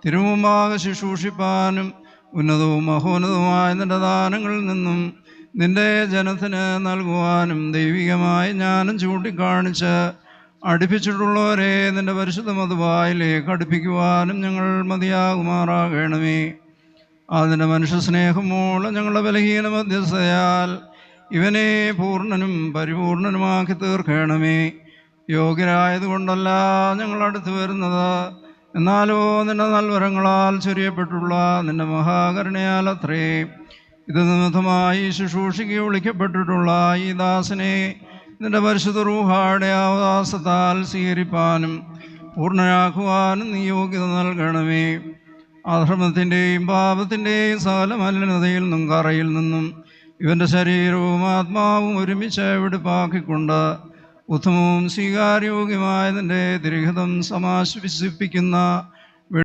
തിരുമുമ്പാകെ ശുശ്രൂഷിപ്പാനും ഉന്നതവും മഹോന്നതവുമായ നിന്റെ ദാനങ്ങളിൽ നിന്നും നിന്റെ ജനത്തിന് നൽകുവാനും ദൈവികമായ ജ്ഞാനം ചൂണ്ടിക്കാണിച്ച് അടുപ്പിച്ചിട്ടുള്ളവരെ നിന്റെ പരിശുദ്ധ മധുവായിലേക്ക് അടുപ്പിക്കുവാനും ഞങ്ങൾ മതിയാകുമാറാകണമേ. അതിൻ്റെ മനുഷ്യ സ്നേഹം മൂലം ഞങ്ങളുടെ ബലഹീന മധ്യസ്ഥയാൽ ഇവനെ പൂർണ്ണനും പരിപൂർണനുമാക്കി തീർക്കണമേ. യോഗ്യരായതുകൊണ്ടല്ല ഞങ്ങൾ അടുത്ത് വരുന്നത്, എന്നാലോ നിന്റെ നൽവരങ്ങളാൽ ചൊരിയപ്പെട്ടുള്ള നിന്റെ മഹാകരുണയാൽ അത്രേ. ഇത് നിമിത്തമായി ശുശ്രൂഷയ്ക്ക് വിളിക്കപ്പെട്ടിട്ടുള്ള ഈ ദാസനെ നിന്റെ പരിശുദ്ധ റൂഹായുടെ ആവാസത്താൽ സ്വീകരിപ്പാനും പൂർണ്ണനാക്കുവാനും നീ യോഗ്യത നൽകണമേ. അധർമ്മത്തിൻ്റെയും പാപത്തിൻ്റെയും സകല മലിനതയിൽ നിന്നും കറയിൽ നിന്നും ഇവൻ്റെ ശരീരവും ആത്മാവും ഒരുമിച്ച് വെടിപ്പാക്കിക്കൊണ്ട് ഉത്തമവും സ്വീകാര്യോഗ്യമായ നിന്റെ തിരുഹിതം സമാശ്വസിപ്പിക്കുന്ന